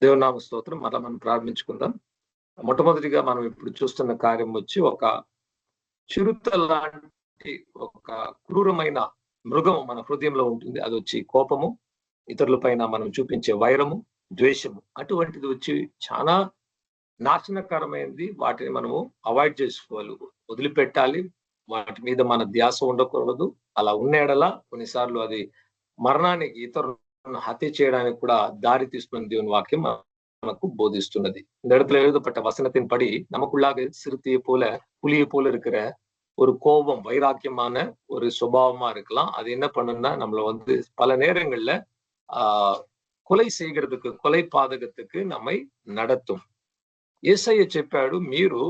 దేవునామ స్తోత్రం. మరలా మనం ప్రారంభించుకుందాం. మొట్టమొదటిగా మనం ఇప్పుడు చూస్తున్న కార్యం వచ్చి ఒక చిరుత లాంటి ఒక క్రూరమైన మృగం మన హృదయంలో ఉంటుంది. అది వచ్చి కోపము, ఇతరుల పైన మనం చూపించే వైరము, ద్వేషము. అటువంటిది వచ్చి చాలా నాశనకరమైనది. వాటిని మనము అవాయిడ్ చేసుకోవాలి, వదిలిపెట్టాలి. వాటి మీద మన ధ్యాస ఉండకూడదు. అలా ఉన్న ఎడల కొన్నిసార్లు అది మరణానికి, ఇతరులను హత్య చేయడానికి కూడా దారి తీస్తున్న దేవుని వాక్యం நமக்கு போதிస్తున్నது. இந்த இடத்துல எழுதப்பட்ட வசனத்தின்படி நமக்குள்ளாக சிறுத்தையை போல புலியை போல இருக்கிற ஒரு கோபம், வைராக்கியமான ஒரு சுபாவமா இருக்கலாம். அது என்ன பண்ணுன்னா நம்மள வந்து பல நேரங்கள்ல కొలై చేయగరదుకు కొలై పాదగத்துக்கு நம்மை நடத்தும். యేసయ్య చెప్పాడు, మీరు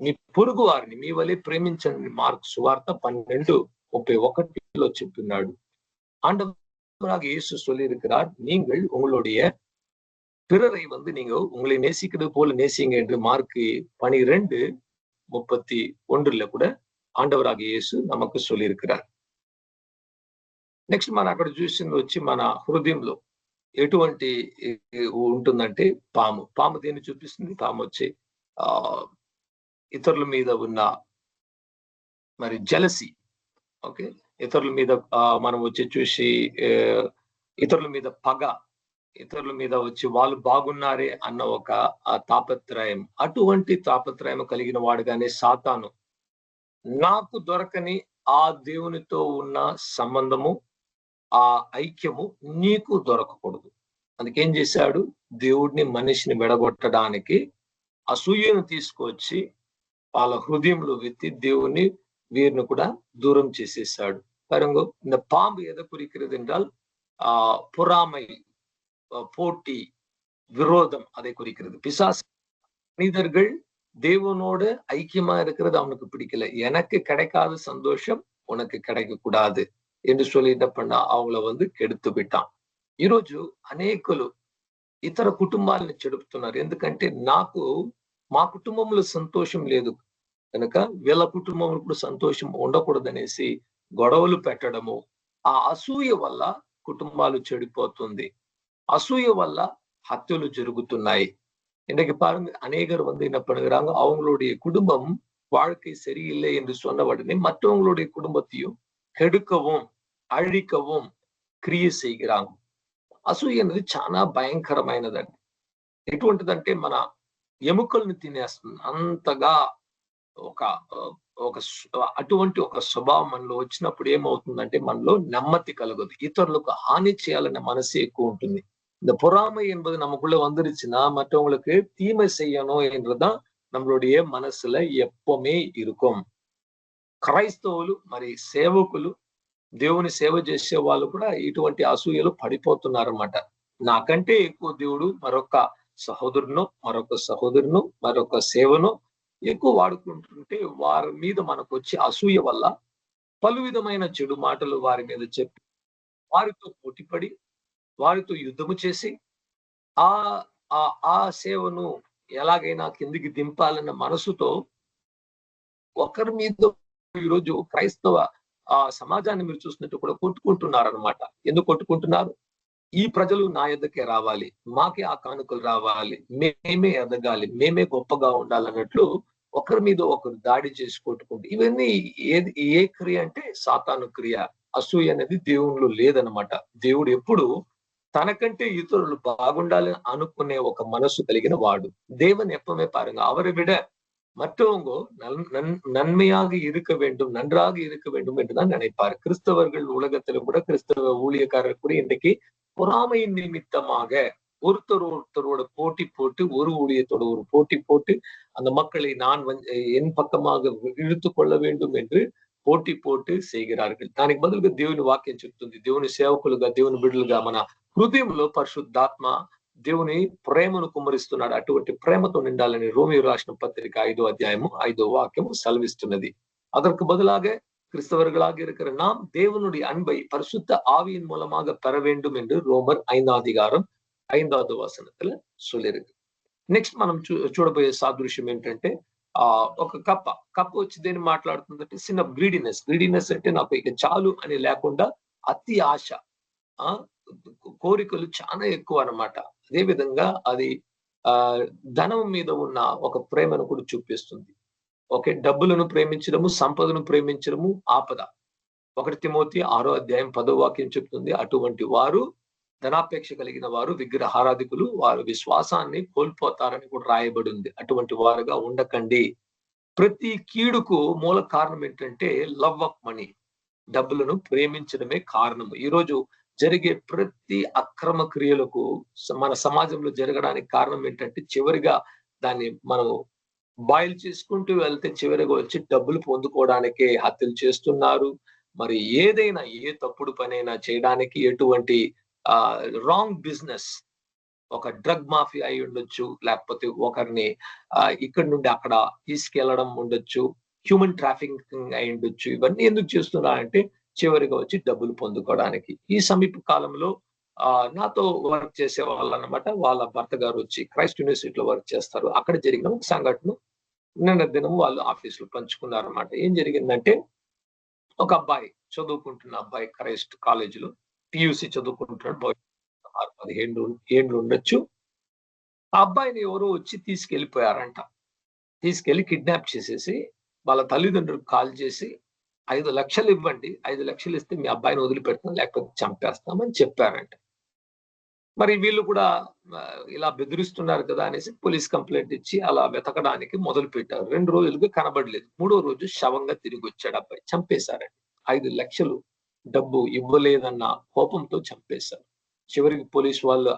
మీ పొరుగు వారిని మీ వలె ప్రేమించండి. మార్కు సువార్త 12:31 చెప్పినాడు. ஆண்டவராக இயேசு சொல்லி இருக்கிறார், நீங்கள் உங்களுடைய பிறரை வந்து நீங்க உங்களை நேசிக்கிறது போல நேசிங்க என்று మార్కు 12:31 కూడా ఆండవరాగ యేసు நமக்கு சொல்லியிருக்கிறார். నెక్స్ట్ మనం అక్కడ చూసింది వచ్చి మన హృదయంలో ఎటువంటి ఉంటుందంటే పాము దేన్ని చూపిస్తుంది? పాము వచ్చి ఇతరుల మీద ఉన్న మరి జెలసీ. ఓకే, ఇతరుల మీద మనం వచ్చి చూసి ఇతరుల మీద పగ, ఇతరుల మీద వచ్చి వాళ్ళు బాగున్నారే అన్న ఒక తాపత్రయం, అటువంటి తాపత్రయం కలిగిన వాడుగానే సాతాను నాకు దొరకని ఆ దేవునితో ఉన్న సంబంధము, ఆ ఐక్యము నీకు దొరకకూడదు. అందుకేం చేశాడు? దేవుడిని మనిషిని విడగొట్టడానికి అసూయను తీసుకొచ్చి వాళ్ళ హృదయంలో వెత్తి దేవుని వీరిని కూడా దూరం చేసేసాడు. பாருங்க, இந்த பாம்பு எதை குறிக்கிறது என்றால் பொறாமை, போட்டி, விரோதம் அதை குறிக்கிறது. பிசாசு மனிதர்கள் தேவனோடு ஐக்கியமா இருக்கிறது அவனுக்கு பிடிக்கல. எனக்கு கிடைக்காத சந்தோஷம் உனக்கு கிடைக்க கூடாது என்று சொல்லி என்ன பண்ணா அவங்கள வந்து కెడుతూ పెట్టాం. ఈరోజు అనేకులు ఇతర కుటుంబాలను చెడుపుతున్నారు. ఎందుకంటే మా కుటుంబంలో సంతోషం లేదు కనుక వీళ్ళ కుటుంబంలో కూడా సంతోషం ఉండకూడదనేసి గొడవలు పెట్టడము. ఆ అసూయ వల్ల కుటుంబాలు చెడిపోతుంది. அசூய வல்ல ஹத்யలు ஜరుగుతున్నాయి. இன்றைக்கு பாருங்க, அநேகர் வந்து என்ன பண்ணுகிறாங்க, அவங்களுடைய குடும்பம் வாழ்க்கை சரியில்லை என்று சொன்ன உடனே மற்றவங்களுடைய குடும்பத்தையும் கெடுக்கவும் అழிக்கவும் క్రియ செய்கிறாங்க. అసూయ అనేది చాలా భయంకరమైనదండి. ఎటువంటిదంటే మన ఎముకల్ని తినేస్తుంది. అంతగా అటువంటి ఒక స్వభావం మనలో వచ్చినప్పుడు ఏమవుతుందంటే మనలో నెమ్మది కలగదు. ఇతరులకు హాని చేయాలన్న మనసు ఎక్కువ ఉంటుంది. இந்த பொறாமை என்பது நமக்குள்ள வந்துருச்சுன்னா மற்றவங்களுக்கு தீமை செய்யணும் என்றுதான் நம்மளுடைய మనసుல எப்பவுமே இருக்கும். క్రైస్తవులు మరి సేవకులు, దేవుని సేవ చేసే వాళ్ళు కూడా ఇటువంటి అసూయలు పడిపోతున్నారన్నమాట. నాకంటే ఎక్కువ దేవుడు మరొక సహోదరును, మరొక సేవను ఎక్కువ వాడుకుంటుంటే వారి మీద మనకు వచ్చి అసూయ వల్ల పలు విధమైన చెడు మాటలు వారి మీద చెప్పి వారితో పోటీపడి వారితో యుద్ధము చేసి ఆ సేవను ఎలాగైనా కిందికి దింపాలన్న మనసుతో ఒకరి మీద ఈరోజు క్రైస్తవ సమాజాన్ని మీరు చూసినట్టు కూడా కొట్టుకుంటున్నారనమాట. ఎందుకు కొట్టుకుంటున్నారు? ఈ ప్రజలు నా యొద్దకే రావాలి, మాకే ఆ కానుకలు రావాలి, మేమే ఎదగాలి, మేమే గొప్పగా ఉండాలన్నట్లు ఒకరి మీద ఒకరు దాడి చేసి కొట్టుకుంటూ, ఇవన్నీ ఏ క్రియ అంటే సాతాను క్రియ. అసూయ అనేది దేవునిలో లేదనమాట. దేవుడు ఎప్పుడు தனக்கண்டே இத்தொரு பாகுண்டாலும் அனுப்புனே ఒక మనసు కలిగిన వాడు. தேவன் எப்பவுமே பாருங்க, அவரை விட மற்றவங்க நன்மையாக இருக்க வேண்டும், நன்றாக இருக்க வேண்டும் என்றுதான் நினைப்பார். கிறிஸ்தவர்கள் உலகத்திலும் கூட கிறிஸ்தவ ஊழியக்காரர் கூட இன்றைக்கு பொறாமையின் நிமித்தமாக ஒருத்தரோட போட்டி போட்டு, ஒரு ஊழியத்தோட ஒரு போட்டி போட்டு அந்த மக்களை என் பக்கமாக இழுத்து கொள்ள வேண்டும் என்று పోటీ పోటీ చేయగరారు. దానికి బదులుగా దేవుని వాక్యం చెప్తుంది, దేవుని సేవకులుగా, దేవుని బిడ్డలుగా మన హృదయంలో పరిశుద్ధాత్మ దేవుని ప్రేమను కుమ్మరిస్తున్నాడు. అటువంటి ప్రేమతో నిండాలని రోమియో రాసిన పత్రిక 5వ అధ్యాయము 5వ వాక్యము సెలవిస్తున్నది. அதற்கு பதிலாக கிறிஸ்தவர்களாக இருக்கிற நாம் தேவனுடைய அன்பை பரிசுத்த ஆவியின் மூலமாக பெற வேண்டும் என்று ரோமர் 5వ అధ్యాయం 5వ వచనத்துல சொல்லிருக்கு. నెక్స్ట్ మనం చూడబోయే సాదృశ్యం ఏంటంటే ఒక కప్ప వచ్చి దేన్ని మాట్లాడుతుందంటే చిన్న గ్రీడినెస్ అంటే నాకు ఇక చాలు అని లేకుండా అతి ఆశ, కోరికలు చాలా ఎక్కువ అన్నమాట. అదే విధంగా అది ధనం మీద ఉన్న ఒక ప్రేమను కూడా చూపిస్తుంది. ఓకే. డబ్బులను ప్రేమించడము, సంపదను ప్రేమించడము ఆపద. 1 తిమోతి 6 అధ్యాయం 10 వాక్యం చెప్తుంది. అటువంటి వారు ధనాపేక్ష కలిగిన వారు విగ్రహారాధికులు. వారు విశ్వాసాన్ని కోల్పోతారని కూడా రాయబడింది. అటువంటి వారుగా ఉండకండి. ప్రతి కీడుకు మూల కారణం ఏంటంటే లవ్ ఆఫ్ మనీ. డబ్బులను ప్రేమించడమే కారణము. ఈరోజు జరిగే ప్రతి అక్రమ క్రియలకు మన సమాజంలో జరగడానికి కారణం ఏంటంటే చివరిగా దాన్ని మనం బాయిల్ చేసుకుంటూ వెళ్తే చివరిగా వచ్చి డబ్బులు పొందుకోవడానికే హత్యలు చేస్తున్నారు. మరి ఏదైనా ఏ తప్పుడు పనైనా చేయడానికి ఎటువంటి రాంగ్ బిజినెస్ ఒక డ్రగ్ మాఫియా అయి ఉండొచ్చు. లేకపోతే ఒకరిని ఇక్కడి నుండి అక్కడ తీసుకెళ్లడం ఉండొచ్చు. హ్యూమన్ ట్రాఫికింగ్ అయి ఉండొచ్చు. ఇవన్నీ ఎందుకు చేస్తున్నారంటే చివరిగా వచ్చి డబ్బులు పొందుకోవడానికి. ఈ సమీప కాలంలో నాతో వర్క్ చేసే వాళ్ళన్నమాట. వాళ్ళ భర్త గారు వచ్చి క్రైస్ట్ యూనివర్సిటీలో వర్క్ చేస్తారు. అక్కడ జరిగిన ఒక సంఘటన నిన్న దినం వాళ్ళు ఆఫీస్‌లో పంచుకున్నారన్నమాట. ఏం జరిగిందంటే ఒక అబ్బాయి చదువుకుంటున్న అబ్బాయి క్రైస్ట్ కాలేజీలో పీయూసీ చదువుకుంటున్నాడు. 16, 15 ఏండ్లు ఉండొచ్చు. ఆ అబ్బాయిని ఎవరో వచ్చి తీసుకెళ్ళిపోయారంట. తీసుకెళ్ళి కిడ్నాప్ చేసేసి వాళ్ళ తల్లిదండ్రులకు కాల్ చేసి 5,00,000 ఇవ్వండి. 5,00,000 ఇస్తే మీ అబ్బాయిని వదిలిపెడతాం లేకపోతే చంపేస్తామని చెప్పారంట. మరి వీళ్ళు కూడా ఇలా బెదిరిస్తున్నారు కదా అనేసి పోలీస్ కంప్లెయింట్ ఇచ్చి అలా వెతకడానికి మొదలుపెట్టారు. 2 రోజులుగా కనబడలేదు. మూడో రోజు శవంగా తిరిగొచ్చాడు అబ్బాయి. చంపేశారండి. 5,00,000 డబ్బు ఇవ్వలేదన్న కోపంతో చంపేశారు. చివరికి పోలీసు వాళ్ళు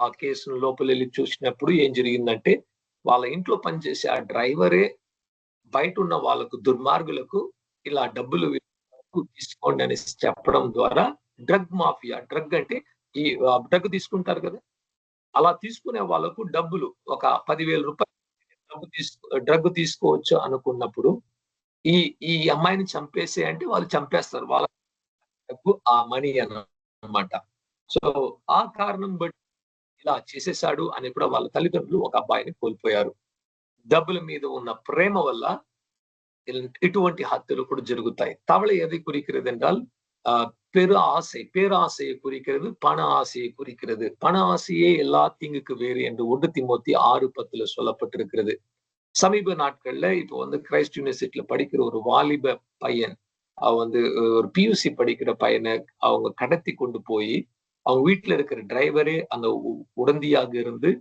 ఆ కేసును లోపలెళ్లి చూసినప్పుడు ఏం జరిగిందంటే, వాళ్ళ ఇంట్లో పనిచేసే ఆ డ్రైవరే బయటున్న వాళ్ళకు దుర్మార్గులకు ఇలా డబ్బులు తీసుకోండి అనేసి చెప్పడం ద్వారా డ్రగ్ మాఫియా, డ్రగ్ అంటే ఈ డ్రగ్ తీసుకుంటారు కదా! అలా తీసుకునే వాళ్ళకు డబ్బులు ఒక రూ. 10,000 డ్రగ్ తీసుకోవచ్చు అనుకున్నప్పుడు, ఈ ఈ అమ్మాయిని చంపేసేయంటే వాళ్ళు చంపేస్తారు. వాళ్ళ డబ్బు ఆ మనీ అన్నమాట. సో, ఆ కారణం బట్టి ఇలా చేసేసాడు అని కూడా వాళ్ళ తల్లిదండ్రులు ఒక అబ్బాయిని కోల్పోయారు. డబ్బుల మీద ఉన్న ప్రేమ వల్ల ఇటువంటి హత్యలు కూడా జరుగుతాయి. தவளை எதை குறிக்கிறது என்றால் பெரு ஆசை, பேராசையை குறிக்கிறது, பண ஆசையை குறிக்கிறது. பண ஆசையே எல்லா தீங்குக்கு வேறு என்று 1 திமோத்தி 6:10 சொல்லப்பட்டிருக்கிறது. சமீப நாட்கள்ல இப்போ வந்து கிரைஸ்ட் யூனிவர்சிட்டில படிக்கிற ஒரு வாலிப பையன், அவன் வந்து ஒரு பியூசி படிக்கிற பையனை அவங்க கடத்தி கொண்டு போய் அவங்க வீட்டுல இருக்கிற டிரைவரே அந்த உடந்தியாக இருந்து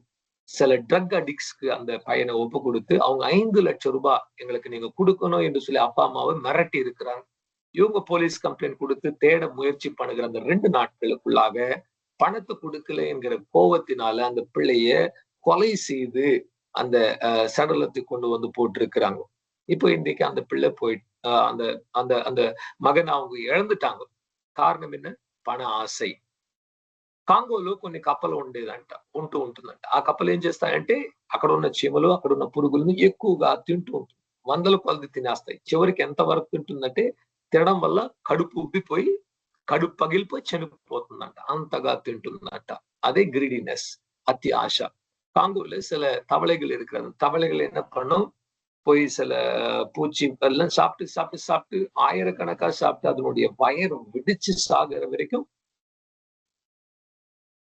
சில ட்ரக் அடிக்ட்ஸ்க்கு அந்த பையனை ஒப்பு கொடுத்து அவங்க 5,00,000 எங்களுக்கு நீங்க கொடுக்கணும் என்று சொல்லி அப்பா அம்மாவை மிரட்டி இருக்கிறாங்க. இவங்க போலீஸ் கம்ப்ளைண்ட் கொடுத்து தேட முயற்சி பண்ணுகிற அந்த 2 நாட்களுக்குள்ளாக பணத்தை கொடுக்கல என்கிற கோவத்தினால அந்த பிள்ளைய கொலை செய்து அந்த சடலத்தை கொண்டு வந்து போட்டிருக்கிறாங்க. இப்போ இன்றைக்கு அந்த பிள்ளை அந்த அந்த அந்த மகன் அவங்க இழந்துட்டாங்க. కారణం என்ன? పణ ఆశை. కాంగోలో కొన్ని కప్పలు ఉంటుందంట. ఆ కప్పలు ఏం చేస్తాయంటే అక్కడ ఉన్న చీమలు, అక్కడ ఉన్న పురుగులను ఎక్కువగా తింటూ ఉంటుంది. వందల కొలది తినేస్తాయి. చివరికి ఎంత వరకు తింటుందంటే తినడం వల్ల కడుపు ఉబ్బిపోయి, కడుపు పగిలిపోయి చనిపోతుందంట. అంతగా తింటుందంట. అదే గ్రీడీనెస్, అతి ఆశ. காங்கோல சில தவளைகள் இருக்கிறது. தவளைகள் என்ன பண்ணும்? போய் சில பூச்சி எல்லாம் சாப்பிட்டு சாப்பிட்டு சாப்பிட்டு ஆயிரக்கணக்கா சாப்பிட்டு அதனுடைய வயிறு வெடிச்சு சாகுற வரைக்கும்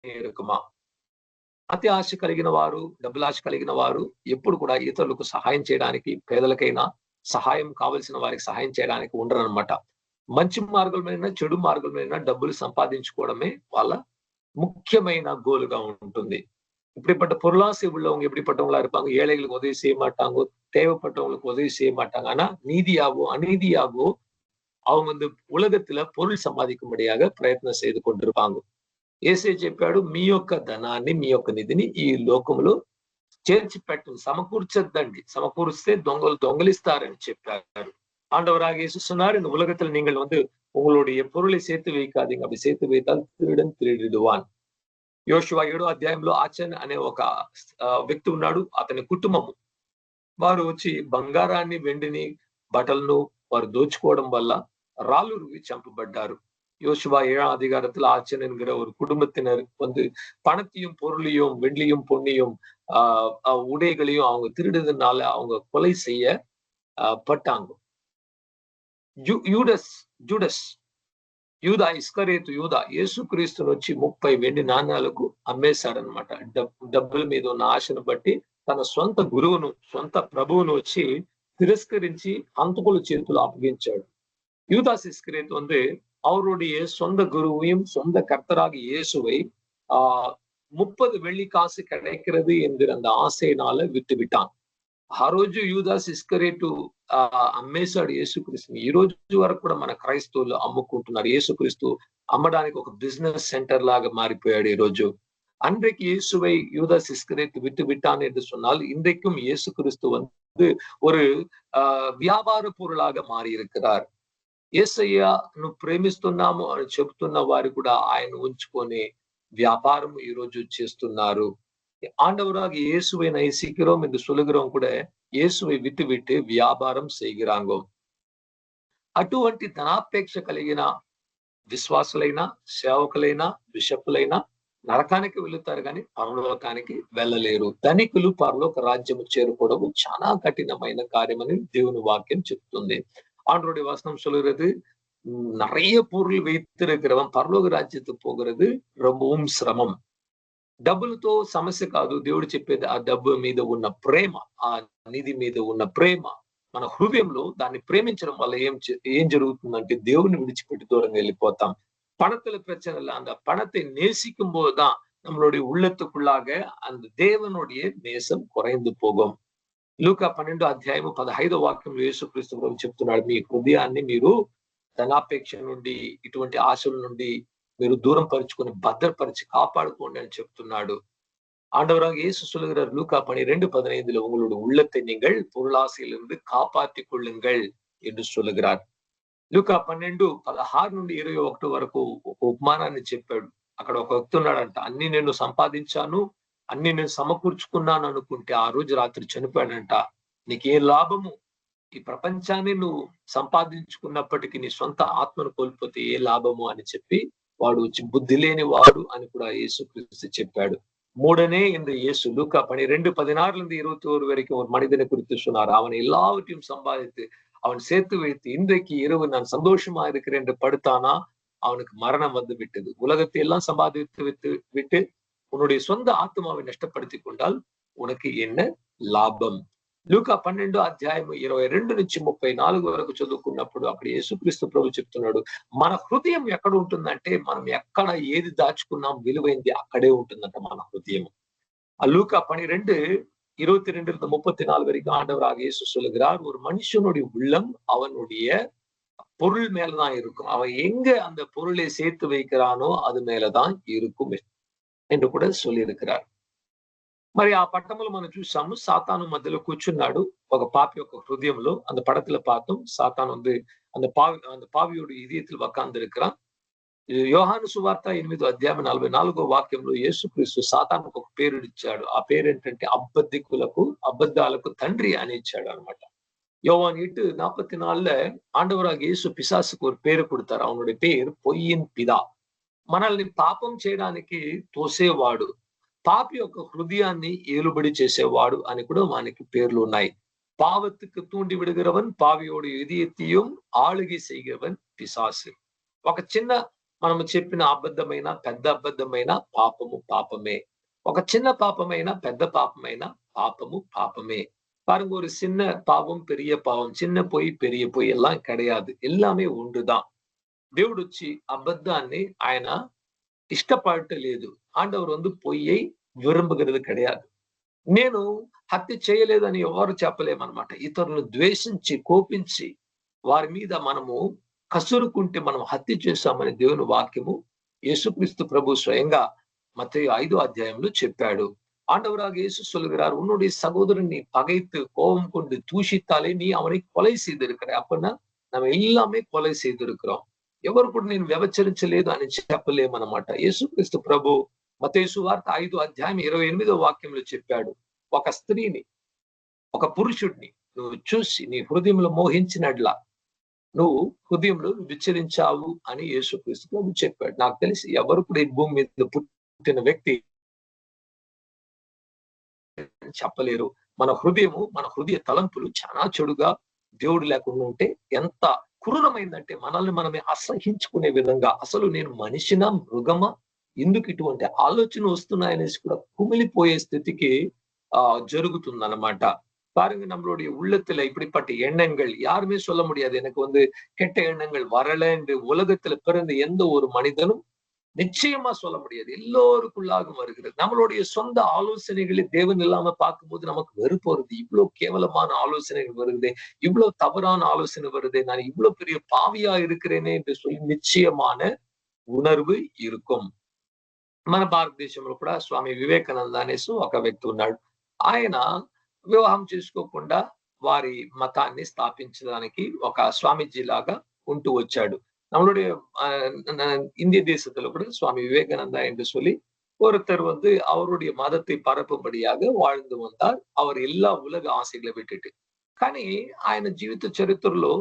இருக்குமா. అతి ఆశ కలిగిన వారు, డబ్బులాశ కలిగిన వారు ఎప్పుడు కూడా ఇతరులకు సహాయం చేయడానికి, పేదలకైనా సహాయం కావాల్సిన వారికి సహాయం చేయడానికి ఉండరనమాట. మంచి మార్గంలోనైనా, చెడు మార్గంలోనైనా డబ్బులు సంపాదించుకోవడమే వాళ్ళ முக்கியమైన கோலுగా ఉంటుంది. இப்படிப்பட்ட பொருளாசை உள்ளவங்க எப்படிப்பட்டவங்களா இருப்பாங்க? ஏழைகளுக்கு உதவி செய்ய மாட்டாங்க, தேவைப்பட்டவங்களுக்கு உதவி செய்ய மாட்டாங்க. ஆனா நீதியாகவோ, அநீதியாகவோ அவங்க வந்து உலகத்துல பொருள் சம்பாதிக்கும்படியாக பிரయత్నం செய்து கொண்டிருப்பாங்க. యేసే చెప్పాడు, మీ యొక్క ధనాన్ని, మీ యొక్క నిధిని ఈ లోకంలో చేర్చి పెట్టండి, సమకూర్చొద్దండి. సమకూరిస్తే దొంగలు దొంగలిస్తారని చెప్పారు. ஆண்டவராக இயேசு சொன்னார், இந்த உலகத்தில் நீங்கள் வந்து உங்களுடைய பொருளை சேர்த்து வைக்காதீங்க. அப்படி சேர்த்து வைத்தால் திருடன் திருடிடுவான். యోషువ 7వ అధ్యాయంలో ఆచన్ అనే ఒక వ్యక్తి ఉన్నాడు. అతని కుటుంబము వారు వచ్చి బంగారాన్ని, వెండిని, బట్టలను వారు దోచుకోవడం వల్ల రాళ్ళు రువి చంపబడ్డారు. யோசுவா 7ஆம் அதிகாரத்தில் ஆச்சன் என்கிற ஒரு குடும்பத்தினர் வந்து பணத்தையும், பொருளையும், வெள்ளியும், பொன்னியும், உடைகளையும் அவங்க திருடுறதுனால அவங்க கொலை செய்ய பட்டாங்க. யூடஸ் యూదా ఇస్కరేతు యూదా యేసుక్రీస్తును వచ్చి 30 వెండి నాణ్యాలకు అమ్మేశాడనమాట. డబ్బుల మీద ఉన్న ఆశను బట్టి తన సొంత గురువును, సొంత ప్రభువును వచ్చి திரஸ்கரிச்சு ஹந்தகுல చేతులు అప్పగించాడు. யூதாஸ் இஸ்கரியேத் வந்து அவருடைய சொந்த குருவையும் சொந்த கர்த்தராக இயேசுவை 30 வெள்ளி காசு கிடைக்கிறது என்கிற அந்த ఆశையினால విట్టు విட்டான். ఆ రోజు యూదాస్ ఇస్కరేతు అమ్మేశాడు యేసుక్రీస్తుని. ఈ రోజు వరకు కూడా మన క్రైస్తవులు అమ్ముకుంటున్నారు. యేసుక్రీస్తు అమ్మడానికి ఒక బిజినెస్ సెంటర్ లాగా మారిపోయాడు ఈ రోజు. அன்றைக்கு இயேசுவை யூதாஸ் இஸ்கரியேத் விட்டு விட்டான் என்று சொன்னால், இன்றைக்கும் இயேசு கிறிஸ்து வந்து ஒரு వ్యాపార పొరులాగా మారి இருக்கிறார். యేసయ్యను ప్రేమిస్తున్నాము అని చెబుతున్న వారు కూడా ఆయన ఉంచుకొని వ్యాపారం ఈ రోజు చేస్తున్నారు. ஆண்டவராக இயேசுவை நேசிக்கிறோம் என்று சொல்லுகிறோம் கூட இயேசுவை விட்டு விட்டு వ్యాపారం செய்கிறாங்க. అటువంటి ధనాపేక్ష కలిగిన విశ్వాసులైనా, సేవకులైనా, బిషపులైనా నరకానికి వెళుతారు కానీ పరలోకానికి వెళ్ళలేరు. ధనికులు పరలోక రాజ్యము చేరుకోవడం చాలా కఠినమైన కార్యమని దేవుని వాక్యం చెప్తుంది. ஆண்டவருடைய வசனம் சொல்லுகிறது, நிறைய பொருள் வைத்திருக்கிறவன் పరలోక రాజ్యத்துக்கு పోகிறது ரொம்பவும் శ్రమం. డబ్బులతో సమస్య కాదు. దేవుడు చెప్పేది ఆ డబ్బు మీద ఉన్న ప్రేమ, ఆ నిధి మీద ఉన్న ప్రేమ మన హృదయంలో దాన్ని ప్రేమించడం వల్ల ఏం జరుగుతుందంటే దేవుని విడిచిపెట్టి దూరంగా వెళ్ళిపోతాం. பணத்துல பிரச்சனை இல்லை. அந்த பணத்தை நேசிக்கும் போதுதான் நம்மளுடைய உள்ளத்துக்குள்ளாக அந்த தேவனுடைய நேசம் குறைந்து போகும். లూకా 12 అధ్యాయము 15 వాక్యంలో యేసుక్రీస్తు ప్రభువు చెప్తున్నాడు, మీ హృదయాన్ని మీరు ధనాపేక్ష నుండి, ఇటువంటి ఆశల నుండి మీరు దూరం పరుచుకొని భద్రపరిచి కాపాడుకోండి అని చెప్తున్నాడు. ஆண்டவராக இயேசு சொல்லுகிறார் லூக்கா 12:15 உங்களுடைய உள்ளத்தை நீங்கள் பொருளாசையிலிருந்து காப்பாற்றிக் கொள்ளுங்கள் என்று சொல்லுகிறார். లూకా 12:16 నుండి 21 వరకు ఒక ఉపమానాన్ని చెప్పాడు. అక్కడ ఒక వ్యక్తి ఉన్నాడంట, అన్ని నేను సంపాదించాను, అన్ని నేను సమకూర్చుకున్నాను అనుకుంటే ఆ రోజు రాత్రి చనిపోయాడంట. నీకేం లాభము? ఈ ప్రపంచాన్ని నువ్వు సంపాదించుకున్నప్పటికీ నీ సొంత ఆత్మను కోల్పోతే ఏ లాభము అని చెప్పి వాడు వచ్చి బుద్ధి లేని వాడు అని కూడా యేసుక్రీస్తు చెప్పాడు. மூடனே என்று இயேசு லூக்கா 12:16-21 வரைக்கும் ஒரு மனிதனை குறித்து சொன்னார். அவன் எல்லாவற்றையும் சம்பாதித்து அவன் சேர்த்து வைத்து இன்றைக்கு இரவு நான் சந்தோஷமா இருக்கிறேன் என்று படுத்தானா அவனுக்கு மரணம் வந்து விட்டது. உலகத்தை எல்லாம் சம்பாதித்து விட்டு உன்னுடைய சொந்த ஆத்மாவை நஷ்டப்படுத்திக் கொண்டால் உனக்கு என்ன లాభం? లూకా 12:22-34 వరకు చదువుకున్నప్పుడు అక్కడ యేసుక్రీస్తు ప్రభు చెప్తున్నాడు, మన హృదయం ఎక్కడ ఉంటుందంటే మనం ఎక్కడ ఏది దాచుకున్నాం విలువైంది అక్కడే ఉంటుందంట మన హృదయం. ఆ లూకా 12:22-34 வரைக்கும் ஆண்டவராக இயேசு சொல்லுகிறார், ஒரு மனுஷனுடைய உள்ளம் அவனுடைய பொருள் மேலதான் இருக்கும். அவன் எங்க அந்த பொருளை சேர்த்து வைக்கிறானோ அது மேலதான் இருக்கும் என்று కూడా சொல்லியிருக்கிறார். మరి ఆ పట్టణంలో మనం చూసాము, సాతాను మధ్యలో కూర్చున్నాడు ఒక పాపి యొక్క హృదయంలో. அந்த படத்துல பார்த்தோம், சாத்தான் வந்து அந்த பாவியோட இதயத்தில் உட்கார்ந்து இருக்கிறான். యోహాను సువార్త 8:44 వాక్యంలో యేసుక్రీస్తు సాతానుకు ఒక పేరు ఇచ్చాడు. ఆ పేరు ఏంటంటే అబద్ధాలకు తండ్రి అని ఇచ్చాడు అనమాట. யோவான் 8:44 ஆண்டவராக இயேசு பிசாசுக்கு ஒரு పేరు கொடுத்தாரு. அவனுடைய పేరు పొయ్యిన్ పిదా. మనల్ని పాపం చేయడానికి తోసేవాడు, పాపి యొక్క హృదయాన్ని ఏలుబడి చేసేవాడు అని కూడా మనకి పేర్లు ఉన్నాయి. పావத்துக்கு தூண்டி விடுகிறவன், பாவியோட இதயத்தையும் ஆளுகை செய்கிறவன் పిశాసు. ఒక చిన్న మనము చెప్పిన అబద్ధమైన పెద్ద అబద్ధమైన పాపము పాపమే. ఒక చిన్న పాపమైన పెద్ద పాపమైన పాపము పాపమే. பாருங்க, ஒரு சின்ன பாவம் பெரிய பாவம், சின்ன பொய் பெரிய பொய் எல்லாம் கிடையாது, எல்லாமே ஒன்றுதான். దేవుడు వచ్చి అబద్ధాన్ని ఆయన ఇష్టపడలేదు. ఆండవరు வந்து పొయ్యి విరుంబుகிறது கிடையாது. నేను హత్య చేయలేదని ఎవరు చెప్పలేమన్నమాట. ఇతరులను ద్వేషించి కోపించి వారి మీద మనము కసురుకుంటే మనం హత్య చేశామని దేవుని వాక్యము యేసుక్రీస్తు ప్రభు స్వయంగా మత్తయి 5 అధ్యాయంలో చెప్పాడు. ஆண்டவராக இயேசு சொல்லுகிறார், உன்னுடைய சகோதரன் நீ பகைத்து கோபம் கொண்டு தூஷித்தாலே நீ அவனை கொலை செய்திருக்கிற. அப்படின்னா நம்ம எல்லாமே కొலை செய்திருக்கிறோம். ఎవరు కూడా నేను వ్యభిచరించలేదు అని చెప్పలేమన్నమాట. యేసుక్రీస్తు ప్రభు మత్తయి సువార్త 5:28 వాక్యంలో చెప్పాడు, ఒక స్త్రీని ఒక పురుషుడిని నువ్వు చూసి నీ హృదయంలో మోహించినట్లా నువ్వు హృదయంలో విచ్చరించావు అని యేసుక్రీస్తు ప్రభు చెప్పాడు. నాకు తెలిసి ఎవరు కూడా ఈ భూమి మీద పుట్టిన వ్యక్తి చెప్పలేరు. మన హృదయ తలంపులు చాలా చెడుగా దేవుడు లేకుండా ఉంటే ఎంత క్రూరమైందంటే మనల్ని మనమే అసహించుకునే విధంగా, అసలు నేను మనిషినా మృగమా, ఎందుకు ఇటువంటి ఆలోచన వస్తున్నాయనేసి కూడా కుమిలిపోయే స్థితికి ஜருகுతుందన్నమాట. பாருங்க, நம்மளுடைய உள்ளத்துல இப்படிப்பட்ட எண்ணங்கள் யாருமே சொல்ல முடியாது. எனக்கு கெட்ட எண்ணங்கள் வரல என்று உலகத்துல பிறந்த எந்த ஒரு மனிதனும் நிச்சயமா சொல்ல முடியாது. எல்லோருக்குள்ளாகவும் வருகிறது. நம்மளுடைய சொந்த ஆலோசனைகளை தேவன் இல்லாம பார்க்கும்போது நமக்கு வெறுப்பு வருது. இவ்வளவு கேவலமான ஆலோசனைகள் வருது, இவ்வளவு தவறான ஆலோசனை வருது, நான் இவ்வளவு பெரிய பாவியா இருக்கிறேனே என்று சொல்லி நிச்சயமான ఉనర్వు இருக்கும். మన భారతదేశంలో కూడా స్వామి వివేకానంద అనేసి ఒక వ్యక్తి ఉన్నాడు. ఆయన వివాహం చేసుకోకుండా వారి మతాన్ని స్థాపించడానికి ఒక స్వామీజీ లాగా ఉంటూ వచ్చాడు. நம்மளுடைய இந்திய தேசத்துல கூட சுவாமி விவேகானந்தா என்று சொல்லி ஒருத்தர் அவருடைய மதத்தை பரப்பும்படியாக வாழ்ந்து வந்தார். அவர் எல்லா ఉలగ ఆశகளை విట్టుட்டு. కానీ ఆయన జీవిత చరిత్రలో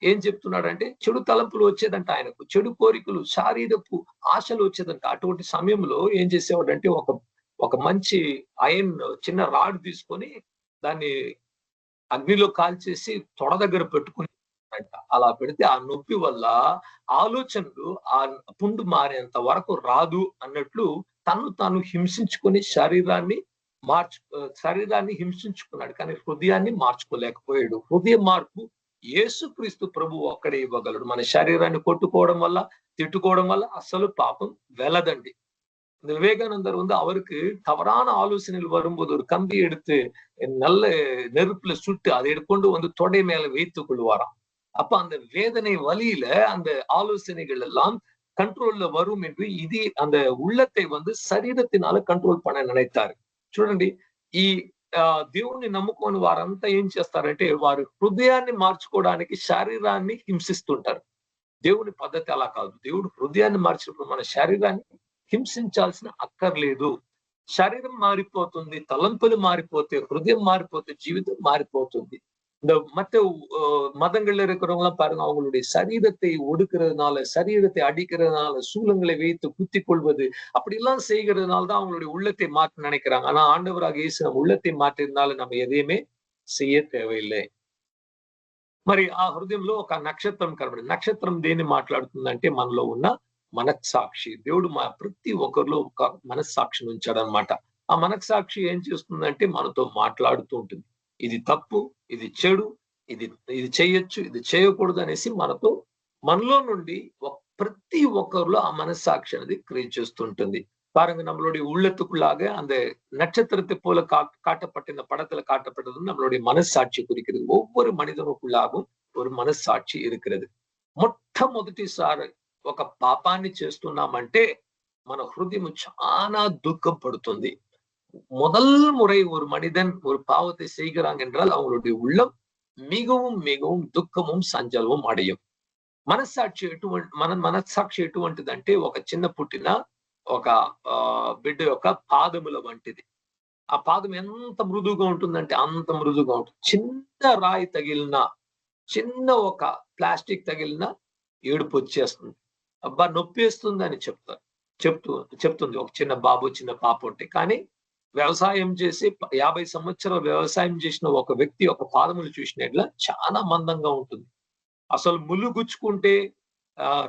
ఏం చెప్తున్నాడంటే చెడు తలంపులు వచ్చేదంట ఆయనకు, చెడు కోరికలు, శారీరపు ఆశలు వచ్చేదంట. అటువంటి సమయంలో ఏం చేసేవాడంటే ఒక మంచి ఐరన్ చిన్న రాడ్ తీసుకొని దాన్ని అగ్నిలో కాల్చేసి తొడ దగ్గర పెట్టుకుని అలా పెడితే ఆ నొప్పి వల్ల ఆలోచనలు ఆ పుండు మారేంత వరకు రాదు అన్నట్లు తను తాను హింసించుకొని శరీరాన్ని హింసించుకున్నాడు. కానీ హృదయాన్ని మార్చుకోలేకపోయాడు. హృదయ మార్పు యేసుక్రీస్తు ప్రభు ఒక్కడే ఇవ్వగలడు. మన శరీరాన్ని కొట్టుకోవడం వల్ల, తిట్టుకోవడం వల్ల అసలు పాపం వెలదండి. விவேகானந்தர் அவருக்கு தவறான ஆலோசனைகள் வரும்போது ஒரு கம்பி எடுத்து நல்ல நெருப்புல சுட்டு அதை கொண்டு தொடை மேல வைத்துக் கொள்வாராம். அப்ப அந்த வேதனை வலியில அந்த ஆலோசனைகள் எல்லாம் కంట్రోల్లో వரும் என்று ఇది அந்த உள்ளத்தை శరీరத்தினால కంట్రోల్ పణ నిனைతారు. చూడండి, ఈ దేవుణ్ణి నమ్ముకొని వారంతా ఏం చేస్తారంటే వారు హృదయాన్ని మార్చుకోవడానికి శరీరాన్ని హింసిస్తుంటారు. దేవుని పద్ధతి అలా కాదు. దేవుడు హృదయాన్ని మార్చినప్పుడు మన శరీరాన్ని హింసించాల్సిన అక్కర్లేదు. శరీరం మారిపోతుంది, తలంపులు మారిపోతే, హృదయం మారిపోతే జీవితం మారిపోతుంది. இந்த மற்ற மதங்கள்ல இருக்கிறவங்க எல்லாம் பாருங்க, அவங்களுடைய சரீரத்தை ஒடுக்கிறதுனால, சரீரத்தை அடிக்கிறதுனால, சூலங்களை வைத்து குத்திக் கொள்வது, அப்படி எல்லாம் செய்கிறதுனால தான் அவங்களுடைய உள்ளத்தை மாற்ற நினைக்கிறாங்க. ஆனா ஆண்டவராக இயேசு நம்ம உள்ளத்தை மாற்றினால நம்ம எதையுமே செய்ய தேவையில்லை. మరి ఆ హృదయంలో ఒక నక్షత్రం కనబడింది. నక్షత్రం దేన్ని మాట్లాడుతుందంటే మనలో ఉన్న మనస్సాక్షి. దేవుడు ప్రతి ఒక్కరిలో ఒక మనస్సాక్షిని ఉంచాడనమాట. ఆ మనస్సాక్షి ఏం చేస్తుందంటే మనతో మాట్లాడుతూ ఉంటుంది. ఇది తప్పు, ఇది చెడు, ఇది చేయొచ్చు, ఇది చేయకూడదు అనేసి మనలో నుండి ప్రతి ఒక్కరిలో ఆ మనస్సాక్షి అనేది క్రియేట్ చేస్తుంటుంది. பாருங்க, நம்மளுடைய உள்ளத்துக்குள்ளாக அந்த நட்சத்திரத்தை போல காட்டப்பட்ட படத்துல காட்டப்பட்டது நம்மளுடைய மனசாட்சி குறிக்கிறது. ஒவ்வொரு மனிதனுக்குள்ளாகவும் ஒரு మనస్సాక్షి இருக்கிறது. మొట్టమొదటిసారి ఒక పాపాన్ని చేస్తున్నామంటే మన హృదయం చాలా దుఃఖం పడుతుంది. முதல் முறை ஒரு மனிதன் ஒரு பாவத்தை செய்கிறாங்க என்றால் அவங்களுடைய உள்ளம் மிகவும் மிகவும் దుఃఖமும் సంచలనமும் అடையும். మనస్సాక్షి ఎటువంటిదంటే ఒక చిన్న పుట్టిన ఒక బిడ్డ యొక్క పాదముల వంటిది. ఆ పాదం ఎంత మృదువుగా ఉంటుందంటే అంత మృదువుగా ఉంటుంది. చిన్న రాయి తగిలిన, చిన్న ఒక ప్లాస్టిక్ తగిలిన ఏడుపు వచ్చేస్తుంది. అబ్బా నొప్పేస్తుంది అని చెప్తుంది ఒక చిన్న బాబు, చిన్న పాప ఉంటే. కానీ వ్యవసాయం చేసి 50 సంవత్సరాలు వ్యవసాయం చేసిన ఒక వ్యక్తి ఒక పాదములు చూసినట్లా చాలా మందంగా ఉంటుంది. అసలు ముళ్ళు గుచ్చుకుంటే,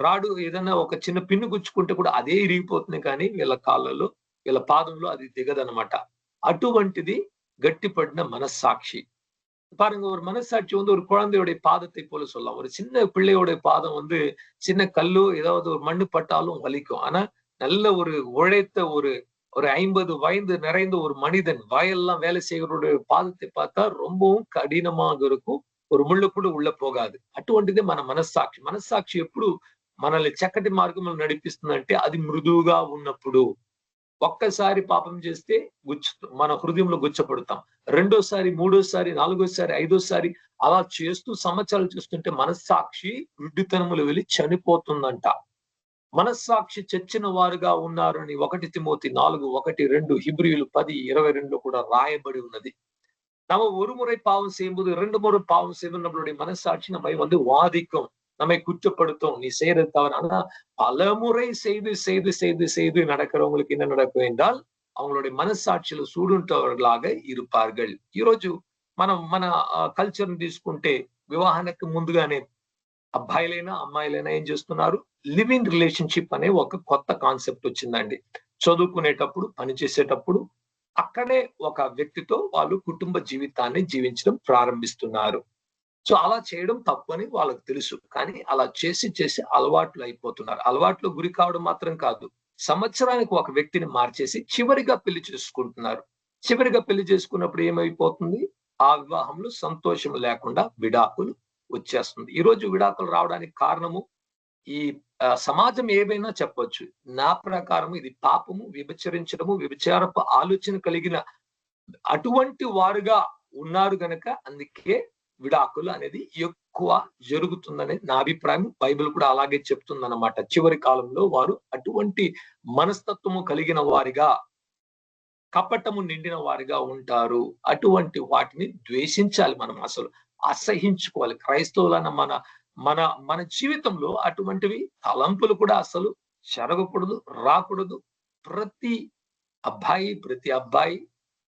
రాడు ఏదైనా ఒక చిన్న పిన్ను గుచ్చుకుంటే కూడా అదే ఇరిగిపోతుంది. కానీ వీళ్ళ కాళ్ళలో, వీళ్ళ పాదంలో అది దిగదనమాట. అటువంటిది గట్టిపడిన మనస్సాక్షి. பாருங்க, ஒரு மனசாட்சி ஒரு குழந்தையோடைய பாதத்தை போல சொல்லலாம். ஒரு சின்ன பிள்ளையோடைய பாதம் சின்ன கல்லு ஏதாவது ஒரு மண்ணு பட்டாலும் வலிக்கும். ஆனா நல்ல ஒரு உழைத்த ஒரு 50 வயது நிறைந்த ஒரு மனிதன் வயல்லாம் வேலை செய்கிறவருடைய பாதத்தை பார்த்தா ரொம்பவும் కఠినமாக இருக்கும். ஒரு ముళ్ళు కూడా ఉள்ள పోగాదు. అటువంటిదే మన మనస్సాక్షి. మనస్సాక్షి ఎప్పుడు మనల్ని చక్కటి మార్గంలో నడిపిస్తుందంటే అది మృదువుగా ఉన్నప్పుడు. ఒక్కసారి పాపం చేస్తే మన హృదయంలో గుచ్చపడతాం. రెండోసారి, మూడోసారి, నాలుగోసారి, ఐదోసారి అలా చేస్తూ సంవత్సరాలు చూస్తుంటే మనస్సాక్షి వృద్ధితనములు వెళ్ళి చనిపోతుందంట. మనస్సాక్షి చచ్చిన వారుగా ఉన్నారని 1 తిమోతి 4:1-2, హెబ్రీయులు 10:22 కూడా రాయబడి ఉన్నది. நம்ம ஒரு முறை பாவம் செய்யும்போது 2 முறை பாவம் செய்வது நம்மளுடைய மனசாட்சி நம்மை வாதிக்கும், நம்மை குற்றப்படுத்தும். நீ செய்யறது தவறு. ஆனா பல முறை செய்து நடக்கிறவங்களுக்கு என்ன நடக்கும் என்றால் அவங்களுடைய మనస్సాక్షిలో సూడుంటవர்களாக இருப்பார்கள். ఈ రోజు మన కల్చర్ తీసుకుంటే వివాహానికి ముందుగానే అబ్బాయిలైనా అమ్మాయిలైనా ఏం చేస్తున్నారు? లివ్ ఇన్ రిలేషన్షిప్ అనే ఒక కొత్త కాన్సెప్ట్ వచ్చిందండి. చదువుకునేటప్పుడు, పని చేసేటప్పుడు అక్కడే ఒక వ్యక్తితో వాళ్ళు కుటుంబ జీవితాన్ని జీవించడం ప్రారంభిస్తున్నారు. సో అలా చేయడం తప్పని వాళ్ళకి తెలుసు. కానీ అలా చేసి చేసి అలవాట్లు అయిపోతున్నారు. అలవాట్లు గురి కావడం మాత్రం కాదు. సంవత్సరానికి ఒక వ్యక్తిని మార్చేసి చివరిగా పెళ్లి చేసుకుంటున్నారు. చివరిగా పెళ్లి చేసుకున్నప్పుడు ఏమైపోతుంది? ఆ వివాహంలో సంతోషం లేకుండా విడాకులు వచ్చేస్తుంది. ఈరోజు విడాకులు రావడానికి కారణము ఈ సమాజం ఏవైనా చెప్పొచ్చు. నా ప్రకారం ఇది పాపము, వ్యభిచరించడము, వ్యభిచారపు ఆలోచన కలిగిన అటువంటి వారుగా ఉన్నారు గనక అందుకే విడాకులు అనేది ఎక్కువ జరుగుతుందని నా అభిప్రాయం. బైబిల్ కూడా అలాగే చెప్తుందన్నమాట. చివరి కాలంలో వారు అటువంటి మనస్తత్వము కలిగిన వారిగా, కపటము నిండిన వారిగా ఉంటారు. అటువంటి వాటిని ద్వేషించాలి మనం, అసలు అసహించుకోవాలి. క్రైస్తవులన్న మన మన మన జీవితంలో అటువంటివి తలంపులు కూడా అసలు జరగకూడదు, రాకూడదు. ప్రతి అబ్బాయి,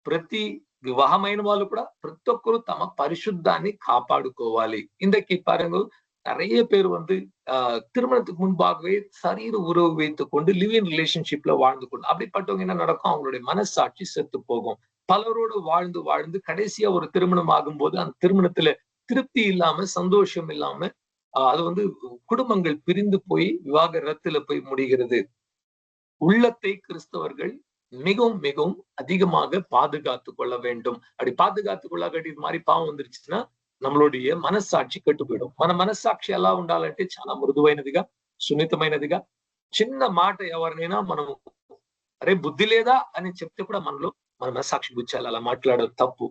ప్రతి వివాహమైన వాళ్ళు కూడా ప్రతి ఒక్కరు తమ పరిశుద్ధాన్ని காப்பாடுకోవాలి. இன்றைக்கு பாருங்க நிறைய பேர் வந்து திருமணத்துக்கு முன்பாகவே சரீர உறவு வைத்துக் கொண்டு லிவ் இன் ரிலேஷன்ஷிப்ல வாழ்ந்து கொண்டு அப்படிப்பட்டவங்க என்ன நடக்கும்? அவங்களுடைய மனசாட்சி செத்து போகும். பலரோடு வாழ்ந்து வாழ்ந்து கடைசியா ஒரு திருமணம் ஆகும்போது அந்த திருமணத்துல திருப்தி இல்லாம, சந்தோஷம் இல்லாம அது வந்து குடும்பங்கள் பிரிந்து போய் விவாகரத்துல போய் முடிகிறது. உள்ளத்தை கிறிஸ்தவர்கள் மிகவும் மிகவும் அதிகமாக பாதுகாத்துக் கொள்ள வேண்டும். அப்படி பாதுகாத்துக் கொள்ளாட்டி இது மாதிரி పావం வந்துருச்சுன்னா நம்மளுடைய మనస్సాక్షి కట్టుపోయడం. మన మనస్సాక్షి ఎలా ఉండాలంటే చాలా మృదువైనదిగా, సున్నితమైనదిగా, చిన్న మాట ఎవరినైనా మనం అరే బుద్ధి లేదా అని చెప్తే కూడా మనలో మన మనస్సాక్షి గుచ్చాలి. అలా మాట్లాడడం తప్పు,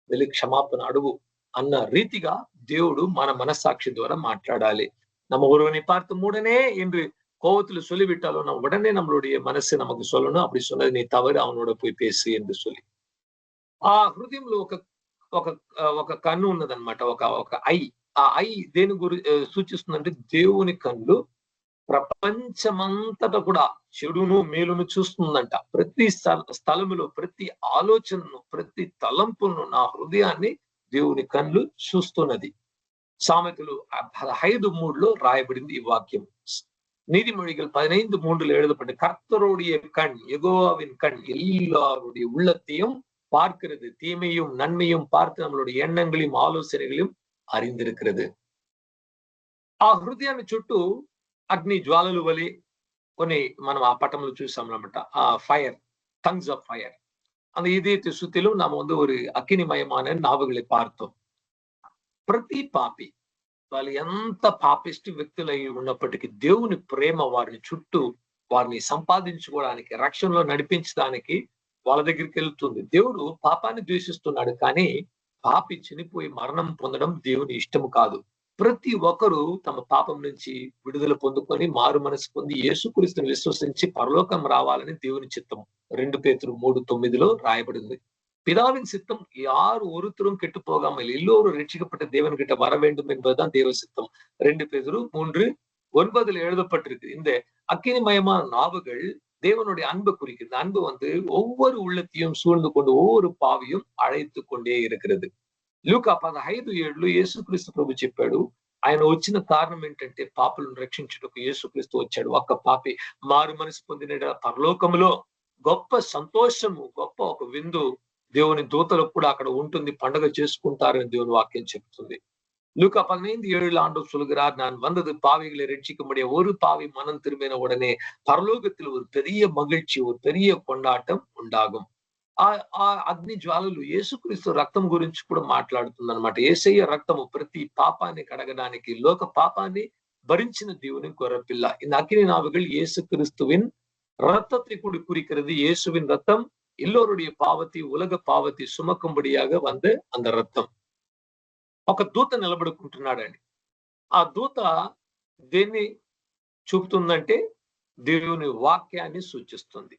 వెళ్ళి క్షమాపణ అడుగు అన్న రీతిగా దేవుడు మన మనస్సాక్షి ద్వారా మాట్లాడాలి. நம்ம ஒருவனை பார்த்து மூடனே என்று கோவத்துல சொல்லிவிட்டாலும் நம்ம உடனே நம்மளுடைய మనస్సు நமக்கு சொல்லணும், அப்படி சொன்னது நீ తవరు, அவனோட పోయి பேசு என்று சொல்லி. ఆ హృదయంలో ఒక ఒక ఒక కన్ను ఉన్నదన్నమాట. ఒక ఐ. ఆ ఐ దేని సూచిస్తుందంటే దేవుని కన్ను ప్రపంచమంతటా కూడా చెడును మేలును చూస్తుందంట. ప్రతి స్థలములో, ప్రతి ఆలోచనను, ప్రతి తలంపును, నా హృదయాన్ని దేవుని కన్ను చూస్తున్నది. సామెతలు 15:3లో రాయబడింది ఈ వాక్యం. நீதிமொழிகள் 15:3 எழுதப்பட்டு கர்த்தருடைய கண், யெகோவாவின் கண் எல்லாருடைய உள்ளத்தையும் பார்க்கிறது, தீமையும் நன்மையும் பார்த்து நம்மளுடைய ఎண்ணங்களையும் ఆలోచనகளையும் அறிந்திருக்கிறது. ఆ హృదయాన్ని చుట్టూ అగ్ని జ్వాలలు వలె కొన్ని మనం ఆ పటంలో చూసాం అన్నమాట. ఆ ఫైర్, tongues of fire. அந்த இதயத்தை சுத்திலும் நாம வந்து ஒரு అగ్నిమయமான నావుகளை பார்த்தோம். ప్రతి పాపి వాళ్ళు ఎంత పాపిష్టి వ్యక్తులై ఉన్నప్పటికీ దేవుని ప్రేమ వారిని చుట్టూ, వారిని సంపాదించుకోవడానికి, రక్షణలో నడిపించడానికి వాళ్ళ దగ్గరికి వెళ్తుంది. దేవుడు పాపాన్ని ద్వేషిస్తున్నాడు, కానీ పాపి చనిపోయి మరణం పొందడం దేవుని ఇష్టము కాదు. ప్రతి ఒక్కరూ తమ పాపం నుంచి విడుదల పొందుకొని మారు మనసు పొంది యేసుక్రీస్తుని విశ్వసించి పరలోకం రావాలని దేవుని చిత్తం. 2 పేతురు 3:9లో రాయబడింది. பிதாவின் சித்தம் யார் ஒருத்தரும் கெட்டு போகாமல் எல்லோரும் ரட்சிக்கப்பட்ட தேவன் கிட்ட வர வேண்டும் என்பதுதான் தேவ சித்தம். 2 பேதுரு 3:9 எழுதப்பட்டிருக்கு. இந்த அக்கினிமயமான நாவுகள் தேவனுடைய அன்பை குறிக்கிறது. அன்பு வந்து ஒவ்வொரு உள்ளத்தையும் சூழ்ந்து கொண்டு ஒவ்வொரு பாவியும் அழைத்து கொண்டே இருக்கிறது. లూకా 15:7లో యేసుక్రీస్తు ప్రభు చెప్పాడు, ఆయన వచ్చిన కారణం ఏంటంటే పాపులను రక్షించుటకు యేసుక్రీస్తు వచ్చాడు. ఒక్క పాపి మారు మనసు పొందిన పరలోకములో గొప్ప సంతోషము, గొప్ప ఒక విందు దేవుని దూతలకు కూడా అక్కడ ఉంటుంది, పండుగ చేసుకుంటారని దేవుని వాక్యం చెప్తుంది. லூக்கா 15:7 ஆண்டவர் சொல்கிறார், நான் வந்தது பாவிகளை ரட்சிக்கும்படிய. ஒரு பாவி மனம் திரும்பின உடனே பரலோகத்தில் ஒரு பெரிய மகிழ்ச்சி, ஒரு பெரிய கொண்டாட்டம் ఉండాகும். ఆ అగ్ని జ్వాలలు యేసుక్రీస్తు రక్తం గురించి కూడా మాట్లాడుతుంది అనమాట. యేసయ్య రక్తము ప్రతి పాపాన్ని కడగడానికి, లోక పాపాన్ని భరించిన దేవుని గొర్రెపిల్ల. இந்த அக்கினி நாவுகள் இயேசு கிறிஸ்துவின் ரத்தத்தை கூட குறிக்கிறது. இயேசுவின் ரத்தம் எல்லோருடைய பாவத்தை, உலக பாவத்தை சுமக்கும்படியாக வந்த அந்த రక్తం. ఒక దూత నిలబడుకుంటున్నాడండి. ఆ దూత దేన్ని చూపుతుందంటే దేవుని వాక్యాన్ని సూచిస్తుంది.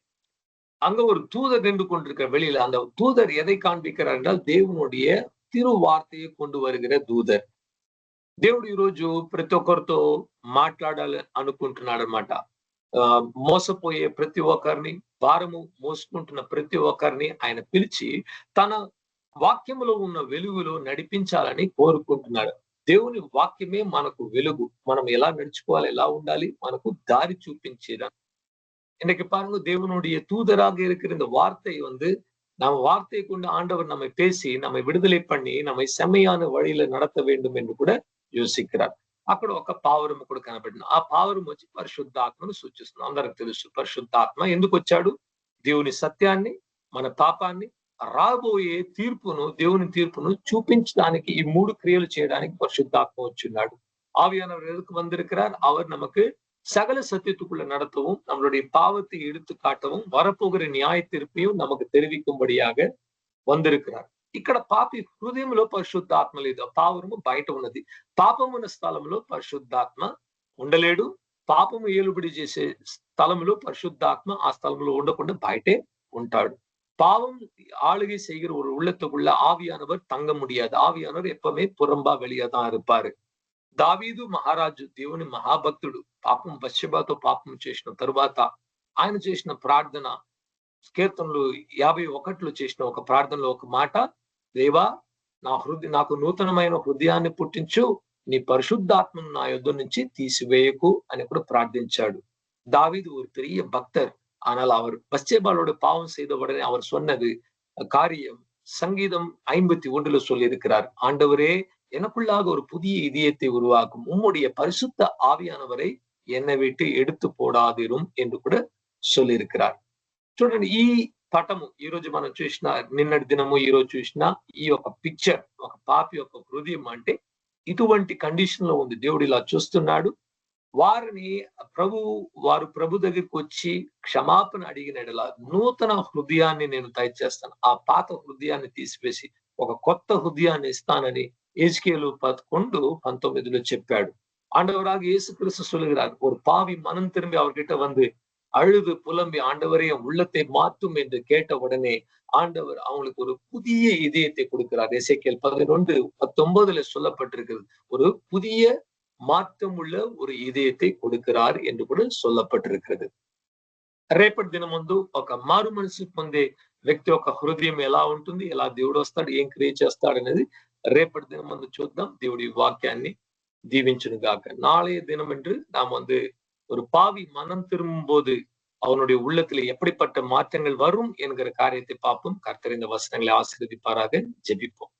அங்க ஒரு தூதர் நின்று கொண்டிருக்கிற வெளியில, அந்த தூதர் எதை காண்பிக்கிறார் என்றால் దేవునుடைய తిరువార్తயை கொண்டு வருகிற దూదర్. దేవుడు ఈరోజు ప్రతి ఒక్కరితో మాట్లాడాలి అనుకుంటున్నాడు అనమాట. మోసపోయే ప్రతి ఒక్కరిని, భారము మోసుకుంటున్న ప్రతి ఒక్కరిని ఆయన పిలిచి తన వాక్యములో ఉన్న వెలుగులో నడిపించాలని కోరుకుంటున్నాడు. దేవుని వాక్యమే మనకు వెలుగు. మనం ఎలా నడుచుకోవాలి, ఎలా ఉండాలి, మనకు దారి చూపించేదాన్ని. இன்னைக்கு பாருங்க, தேவனுடைய தூதராக இருக்கிற இந்த வார்த்தை நம்ம வார்த்தையை கொண்டு ஆண்டவர் நம்மை பேசி நம்மை விடுதலை பண்ணி நம்மை செம்மையான வழியில நடத்த வேண்டும் என்று కూడా యోసిக்கிறார். అక్కడ ఒక పావురము కూడా కనబడింది. ఆ పావురం వచ్చి పరిశుద్ధాత్మను సూచిస్తుంది. అందరికి తెలుసు పరిశుద్ధాత్మ ఎందుకు వచ్చాడు? దేవుని సత్యాన్ని, మన పాపాన్ని, రాబోయే తీర్పును, దేవుని తీర్పును చూపించడానికి, ఈ 3 క్రియలు చేయడానికి పరిశుద్ధాత్మ వచ్చున్నాడు. ஆவியானவர் எதுக்கு வந்திருக்கிறார்? அவர் நமக்கு சகல சத்தியத்துக்குள்ள நடத்தவும், நம்மளுடைய பாவத்தை எடுத்து காட்டவும், வரப்போகிற நியாய தீர்ப்பையும் நமக்கு தெரிவிக்கும்படியாக வந்திருக்கிறார். ఇక్కడ పాపి హృదయంలో పరిశుద్ధాత్మ లేదు. పావురము బయట ఉన్నది. పాపమున్న స్థలంలో పరిశుద్ధాత్మ ఉండలేడు. పాపము ఏలుబడి చేసే స్థలంలో పరిశుద్ధాత్మ ఆ స్థలంలో ఉండకుండా బయటే ఉంటాడు. பாவம் ஆளுகை செய்கிற ஒரு உள்ளத்துக்குள்ள ஆவியானவர் தங்க முடியாது. ஆவியானவர் எப்பவுமே புறம்பா வெளியே தான் இருப்பாரு. దావీదు మహారాజు, దేవుని మహాభక్తుడు, పాపం బత్షెబాతో పాపం చేసిన తరువాత ఆయన చేసిన ప్రార్థన, కీర్తనలు 51లో చేసిన ఒక ప్రార్థనలో ఒక మాట, దేవా నాకు నూతనమైన హృదయాన్ని పుట్టించు, నీ పరిశుద్ధాత్మను నా యొద్ద నుంచి తీసివేయకు అని కూడా ప్రార్థించాడు. தாவீது ஒரு பெரிய பக்தர். ஆனால் அவர் பத்சேபாளோட பாவம் செய்த உடனே அவர் சொன்னது காரியம் சங்கீதம் 51 சொல்லி இருக்கிறார், ஆண்டவரே எனக்குள்ளாக ஒரு புதிய இதயத்தை உருவாக்கும், உம்முடைய பரிசுத்த ఆవియానవரை என்னை విட்டு எடுத்து పోడాదిரும் என்று కూడా சொல்லியிருக்கிறார். చూడండి, ఈ పటము ఈ రోజు మనం చూసిన, నిన్నటి దినము ఈ రోజు చూసిన ఈ ఒక పిక్చర్, ఒక పాపి యొక్క హృదయం అంటే ఇటువంటి కండిషన్ లో ఉంది. దేవుడు ఇలా చూస్తున్నాడు. వారు ప్రభు దగ్గరికి వచ్చి క్షమాపణ అడిగిన ఎడల నూతన హృదయాన్ని నేను దయచేస్తాను, ఆ పాత హృదయాన్ని తీసివేసి ఒక కొత్త హృదయాన్ని ఇస్తానని ఎజెకియేలు 11:19 చెప్పాడు. ஆண்டவராக இயேசு கிறிஸ்து சொல்லுகிறார், ஒரு பாவி மனம் திரும்பி அவர்கிட்ட அழுது புலம்பி ஆண்டவரே உள்ளத்தை மாற்றும் என்று கேட்ட உடனே ஆண்டவர் அவங்களுக்கு ஒரு புதிய இதயத்தை கொடுக்கிறார். எசேக்கியேல் 11:19 சொல்லப்பட்டிருக்கிறது, ஒரு புதிய మాత్రం ఉள்ள ஒரு இதயத்தை கொடுக்கிறார் என்று కూడా சொல்லப்பட்டிருக்கிறது. రేపటి దినం ముందు ఒక మారు మనసు పొందే వ్యక్తి యొక్క హృదయం ఎలా ఉంటుంది, ఎలా దేవుడు వస్తాడు, ఏం క్రియ చేస్తాడు అనేది రేపటి దినం ముందు చూద్దాం. దేవుడి వాక్యాన్ని దీవించును గాక. நாளைய தினம் என்று நாம் ஒரு பாவி மனம் திரும்பும் போது அவனுடைய உள்ளத்துல எப்படிப்பட்ட மாற்றங்கள் வரும் என்கிற காரியத்தை பார்ப்போம். கர்த்தர் இந்த வசனங்களை ஆசீர்வதிப்பாராக. ஜெபிப்போம்.